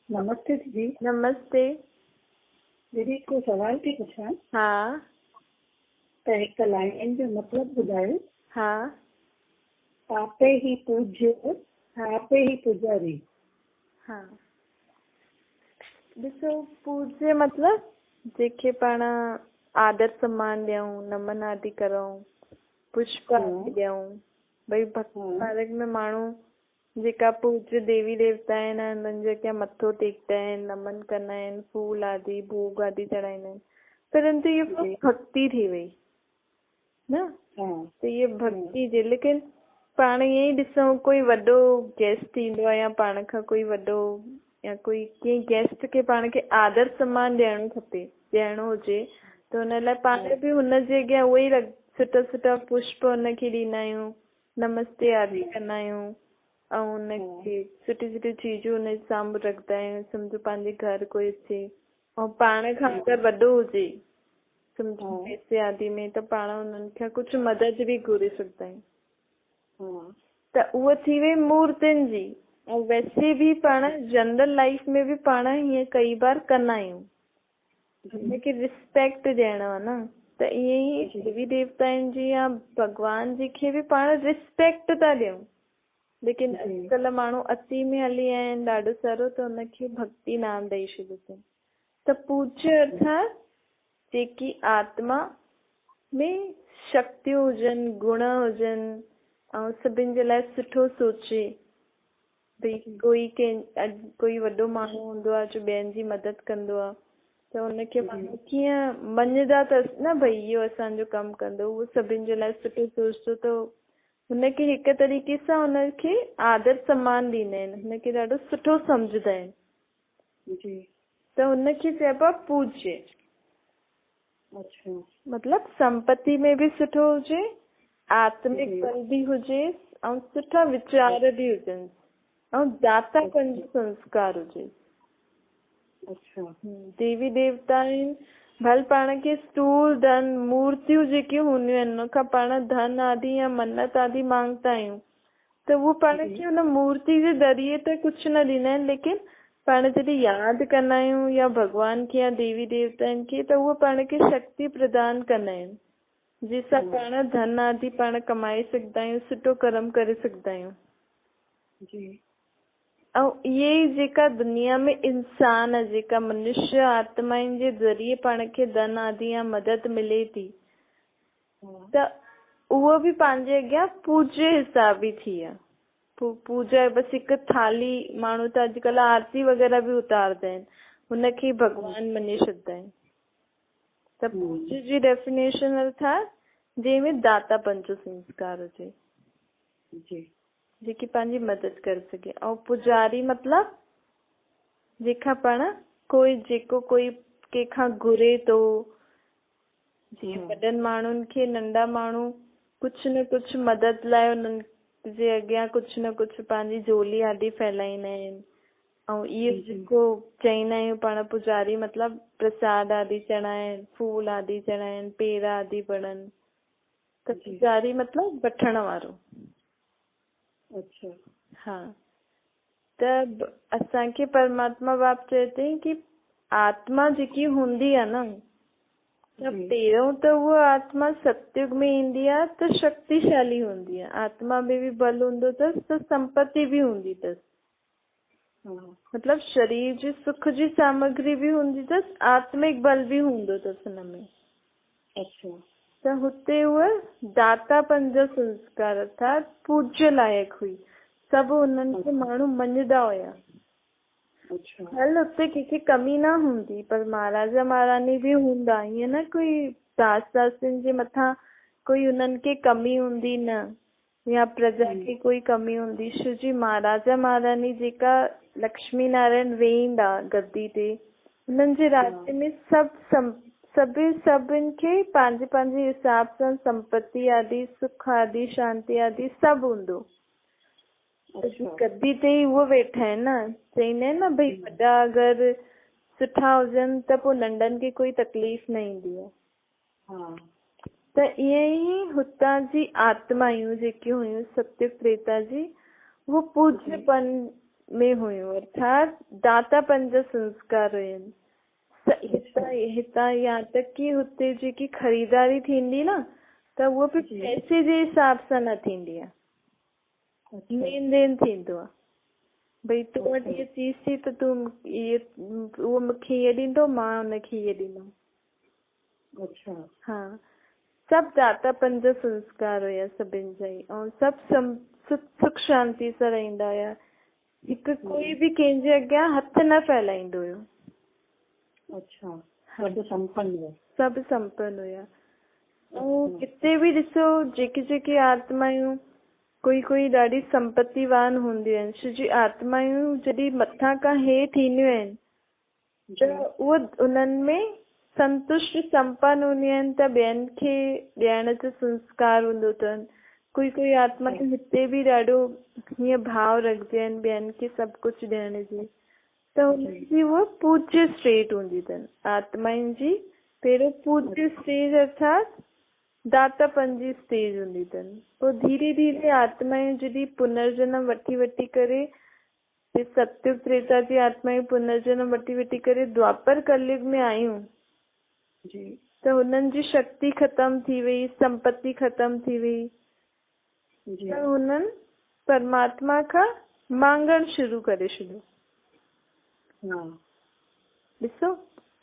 नमस्ते दीदी। नमस्ते। दीदी को सवाल थी पुछां। हाँ त हिक लाइन जो मतिलबु ॿुधायो। हाँ आपे ही पूज्य, आपे ही पुजारी। हाँ ॾिसो, पूज्य मतलब जेके पाण आदर सम्मान ॾियूं, नमन आदि करूं, पुष्प आदि ॾियूं। भई भक्ति मार्ग में माण्हू जेका पूज्य देवी देवता आहिनि हुननि जे अॻियां मथो टेकंदा आहिनि, नमन कंदा आहिनि, फूल आदि भोग आदि चढ़ाईंदा आहिनि। परंतु इहो भक्ति थी वई न, त इहे भक्ति जे। लेकिन पाण ईअं ई ॾिसूं, कोई वॾो गेस्ट ईंदो आहे या पाण खां कोई वॾो या कोई कंहिं गेस्ट खे पाण खे आदर सम्मान ॾियणो खपे, ॾियणो हुजे, त हुन लाइ पाण बि हुनजे अॻियां उहे ई सुठा सुठा पुष्प हुनखे ॾींदा आहियूं, नमस्ते आदि कंदा आहियूं ऐं हुनखे सुठी सुठी चीजूं हुनजे साम्हूं रखंदा आहियूं। सम्झो पंहिंजे घर कोई अचे ऐं पाण खां अगरि वॾो हुजे, सम्झो पैसे आदि में, त पाण हुननि खां कुझु मदद बि घुरे सघंदा आहियूं। त उहा थी वई मूर्तियुनि जी। ऐं वैसे बि पाण जनरल लाइफ में बि पाण हीअं कई बार कंदा आहियूं, हुनखे रिस्पेक्ट ॾियणो आहे न। त ईअं ई देवी देवताउनि जी या भॻवान जी खे बि पाण रिस्पेक्ट था ॾियूं। लेकिन अॼुकल्ह माण्हू अति में हली आया आहिनि ॾाढो सारो, त हुनखे भक्ति नाम ॾेई छॾियो अथनि। त पूज्य अर्थात जेकी आत्मा में शक्तियूं हुजनि, गुण हुजनि ऐं सभिनि जे लाइ सुठो सोचे। भई कोई वॾो माण्हू हूंदो आहे जो ॿियनि जी मदद कंदो आहे, त हुनखे माण्हू कीअं मञदा अथसि न, भई इहो असांजो कमु कंदो, उहो सभिनि जे लाइ सुठो सोचंदो, त हुनखे हिक तरीक़े सां हुनखे आदर सम्मान ॾींदा आहिनि, हुनखे ॾाढो सुठो सम्झंदा आहिनि। त हुनखे चइबो आहे पूज्य। अच्छा, मतलब संपत्ति में बि सुठो हुजे, आत्मिक बल बि हुजे ऐं सुठा वीचार बि हुजनि ऐं दातापन जो संस्कार हुजे। अच्छा, देवी देवता आहिनि, भल पाण खे स्थूल धन मूर्तियूं जेकियूं हूंदियूं आहिनि हुन खां पाण धन आदि या मन्नत आदि मांगता आहियूं, त उहो पाण खे हुन मूर्ति जे ज़रिए त कुझु न ॾींदा आहिनि। लेकिन पाण जॾहिं यादि कंदा आहियूं या भॻवान खे या देवी देवताउनि खे, त उहो पाण खे शक्ति प्रदान कंदा आहिनि, जंहिंसां पाण धन आदि पाण कमाए सघंदा आहियूं, सुठो कर्म करे सघंदा आहियूं। ऐं इहे ई जेका दुनिया में इंसान, जेका मनुष्य आत्माउनि जे ज़रिए पाण खे धन आदि या मदद मिले थी, त उहो बि पंहिंजे अॻियां पूज्य हिसाब ई थी आहे। पूजा बसि हिकु थाली, माण्हू त अॼुकल्ह आरती वग़ैरह बि उतारंदा आहिनि, हुनखे भॻवान मञे छॾंदा आहिनि। त पूज्य जी डेफिनेशन अर्थात जंहिंमें दातापन जो संस्कार हुजे, जेकी पंहिंजी मदद करे सघे। ऐं पुजारी मतलब जेका पाण जेको कोई कंहिंखां घुरे थो, जीअं वॾनि माण्हुनि खे नंढा माण्हू कुझु न कुझु मदद लाइ उन्हनि जे अॻियां कुझु न कुझु पंहिंजी झोली आदि फैलाईंदा आहिनि। ऐं इहो जेको चईंदा आहियूं पाण पुजारी मतलब प्रसाद आदि चढ़ाइनि, फूल आदि चढ़ाइनि, पेरा आदि पढ़नि, त पुजारी मतलब वठण वारो। अच्छा, हाँ। त असांखे परमात्मा बाप चए थई कि आत्मा जेकी हूंदी आहे न, त पहिरियों त उहा आत्मा सतयुग में ईंदी आहे त शक्तिशाली हूंदी आहे, आत्मा में बि बल हूंदो अथसि, त संपत्ति बि हूंदी अथसि, मतलब शरीर जी सुख जी सामग्री बि हूंदी अथसि, आत्मिक बल बि हूंदो अथसि हुनमें। अच्छा, त हुते उहा दातापन जो संस्कार अर्थात पूज्य लायक हुई, सभु हुननि खे माण्हू मञदा हुया। हल हुते कंहिंखे कमी न हूंदी, पर महाराजा महारानी बि हूंदा, ईअं न कोई दास दासियुनि जे मथां कोई हुननि खे कमी हूंदी न, या प्रजा खे कोई कमी हूंदी। छो जी महाराजा महारानी जेका लक्ष्मी नारायण वेहींदा गद्दी ते, हुननि जे राज्य में सभिनि खे पंहिंजे पंहिंजे हिसाब सां संपत्ति आदि, सुख आदि, शांति आदि सभु हूंदो। गद्दी ते ई उहो वेठा आहिनि न, चईंदा आहिनि न भई वॾा अगरि सुठा हुजनि त पोइ नंढनि खे कोई तकलीफ़ न ईंदी आहे। त ईअं ई हुतां जी आत्मायूं जेकी हुयूं सत्युग त्रेता जी, वो पूज्यपन में हुयूं, अर्थात दाता पंज संस्कार हुयनि। हितां यहाँ तक कि हुते जेकी ख़रीदारी थींदी न त उहो बि पैसे जे हिसाब सां न थींदी आहे, लेन देन थींदो आहे। भई तूं वटि हीअ चीज़ थी त तूं उहो मूंखे हीअ ॾींदो, मां हुनखे हीअ ॾींदमि। अच्छा। हा, सभु दाता पंज संस्कार हुया सभिनि जा ई, ऐं सभु सुख शांति सां रहंदा हुया। हिकु कोई बि कंहिंजे अॻियां हथ न फैलाईंदो हुयो। अच्छा, सभु संपन्न हुया। सभु संपन्न हुया। ऐं किथे बि ॾिसो जेकी जेकी आत्मायूं कोई ॾाढी संपत्तिवान हूंदियूं आहिनि, छो जी आत्मायूं जॾहिं मथां खां हेठि ईंदियूं आहिनि त उहो उन्हनि में संतुष्ट संपन्न हूंदियूं आहिनि त ॿियनि खे ॾियण जो संस्कार हूंदो अथनि। कोई आत्मायूं हिते बि ॾाढो हीअं भाव रखदियूं आहिनि ॿियनि खे सभु कुझु ॾियण जी, त हुनजी उहा पूज्य स्टेट हूंदी अथनि। आत्माउनि जी पहिरियों पूज्य स्टेज अर्थात दातापन जी स्टेज हूंदी अथनि। पोइ धीरे धीरे आत्माऊं जॾहिं पुनर्जन्म वठी करे सत्युग त्रेता जी आत्माऊं पुनर्जन्म वठी करे द्वापर कलयुग में आयूं त हुननि जी शक्ति ख़तम थी वई, संपत्ति ख़तम थी वई, त हुननि परमात्मा खां मांगण शुरू करे छॾियो। ॾिसो,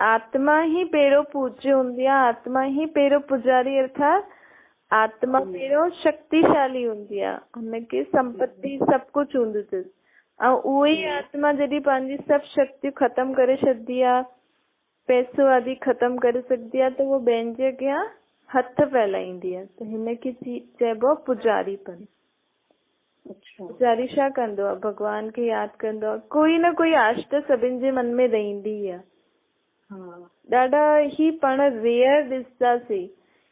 आत्मा ही पहिरियों पूज्य हूंदी आहे, आत्मा ही पहिरियों पुजारी, अर्थात आत्मा पहिरियों शक्तिशाली हूंदी आहे, हुनखे संपत्ति सभु कुझु हूंदो अथसि। ऐं उहो ई आत्मा जॾहिं पंहिंजी सभु शक्तियूं ख़तम करे छॾंदी आहे, पैसो आदि ख़तम करे सघंदी आहे, त उहो ॿियनि जे अॻियां हथ फैलाईंदी आहे, त हिनखे चइबो आहे पुजारीपन। पुजारी छा कंदो आहे? भॻवान खे यादि कंदो आहे। कोई न कोई आश त सभिनि जे मन में रहंदी आहे। ॾाढा ई पाण रेयर ॾिसंदासीं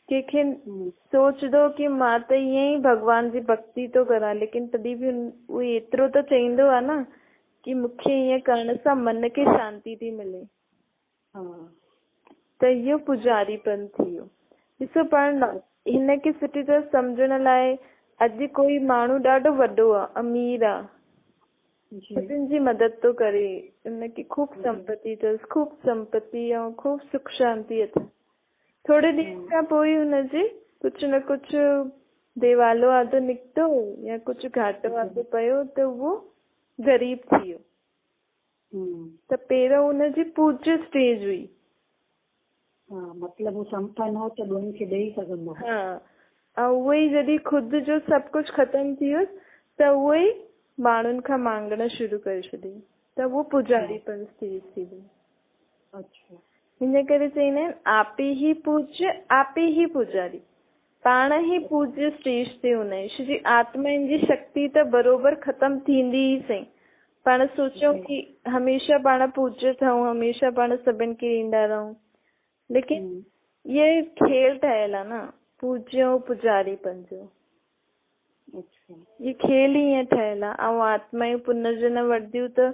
कंहिंखे सोचदो कि मां त ईअं ई भॻवान जी भक्ति थो करां, लेकिन तॾहिं बि उहो एतिरो त चईंदो आहे न कि मूंखे ईअं करण सां मन खे शांती थी मिले। त इहो पुजारीपन थी वियो। ॾिसो, पाण हिनखे सुठी तरह सम्झण लाइ अॼु कोई माण्हू ॾाढो वॾो आहे, अमीर आहे, सभिनि जी मदद थो करे, उनखे खूब संपत्ति अथसि, खूब संपत्ति ऐं खूब सुख शांति अथसि। थोरे ॾींहंनि खां पोइ हुनजे कुझु न कुझु देवालो आदो निकितो या कुझु घाटो आदो पियो त उहो ग़रीब थी वियो। त पहिरियों हुनजी पूज्य स्टेज हुई। मतलब वो संपन्न हो त ॿियनि खे ॾेई सघंदो। ऐं उहो ई जॾहिं ख़ुदि जो सभु कुझु ख़तमु थी वियोसि त उहो ई माण्हुनि खां मांगण शुरू करे छॾियो, त उहो पुजारीपन स्टेज थी वई। हिन करे चईंदा आहिनि आपे ही पूज्य आपे ही पुजारी। पाण ही पूज्य स्टेज ते हूंदा आहियूं, छो जी आत्माउनि जी शक्ति त बरोबर ख़तम थींदी ई सही। पाण सोचियूं कि हमेशह पाण पूज्य ठहूं, हमेशह पाण सभिनि खे ईंदा रहूं, लेकिन ये खेल ठहियल आहे न पूज्य ऐं पुजारीपन जो। ये खेल ही ईअं ठहियल आहे। ऐं आत्माऊं पुनर्जन्म वठंदियूं त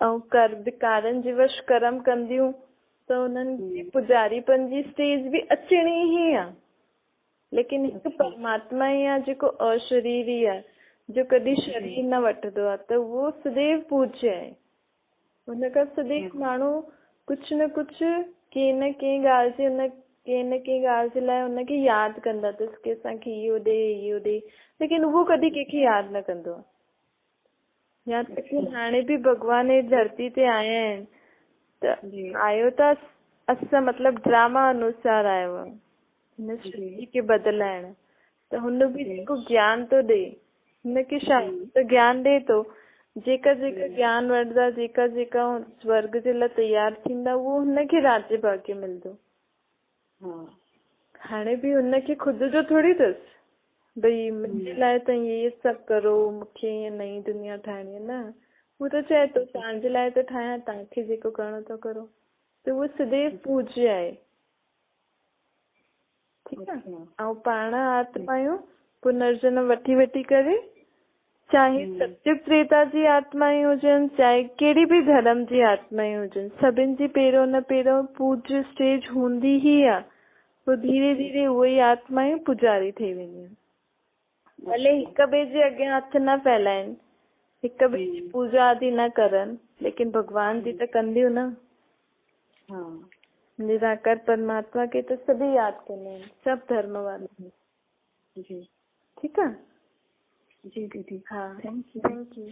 ऐं कारण जी वश कर्म कंदियूं त हुननि पुजारीपन जी स्टेज बि अचणी ई आहे। लेकिन हिकु परमात्मा ई आहे जेको अशरीरी आहे, जो कॾहिं शरीर न वठंदो आहे, त उहो सदैव पूज्य आहे। हुनखां सदैव माण्हू कुझु न कुझु कंहिं न कंहिं ॻाल्हि जे लाइ हुनखे यादि कंदा अथसि कि असांखे इहो ॾे, लेकिन उहो कॾहिं कंहिंखे यादि न कंदो आहे। या त हाणे बि भॻवान जी धरती ते आया आहिनि त आयो त असां मतिलबु ड्रामा अनुसार आयो आहे हिन सृष्टि खे बदिलाइण। त हुन बि जेको ज्ञान थो ॾे, हिनखे छा त ज्ञान ॾे थो। जेका ज्ञान वठंदा, जेका स्वर्ग जे लाइ तयारु थींदा, उहो हुनखे राज्य भाग्य मिलंदो। हाणे बि हुनखे ख़ुदि जो थोरी अथसि भई मुंहिंजे लाइ त इहे सभु करो, मूंखे ईअं नई दुनिया ठाहिणी आहे, न। हू त चए थो तव्हांजे लाइ त ठाहियां, तव्हांखे जेको करिणो अथव करो। त उहो सदैव पूज्य आहे। ठीकु आहे। ऐं पाण आत्मायूं पुनर्जन्म वठी करे, चाहे सत्युग त्रेता जी आत्माएं हुजनि, चाहे कहिड़ी बि धर्म जी आत्माएं हुजनि, सभिनि जी पहिरियों न पहिरियों पूज्य स्टेज हूंदी ई आहे। पोइ धीरे धीरे उहे ई आत्माएं पुजारी ठही वेंदियूं आहिनि। भले हिक ॿिए जे अॻियां हथ न फैलाइनि, हिक ॿिए जी पूजा आदि न करन, लेकिन भगवान जी त कंदियूं न। हाँ निराकार परमात्मा के तो सभी याद करने हैं, सब धर्म वाले। जी ठीक है। जी दीदी, हाँ, थैंक यू। Thank you.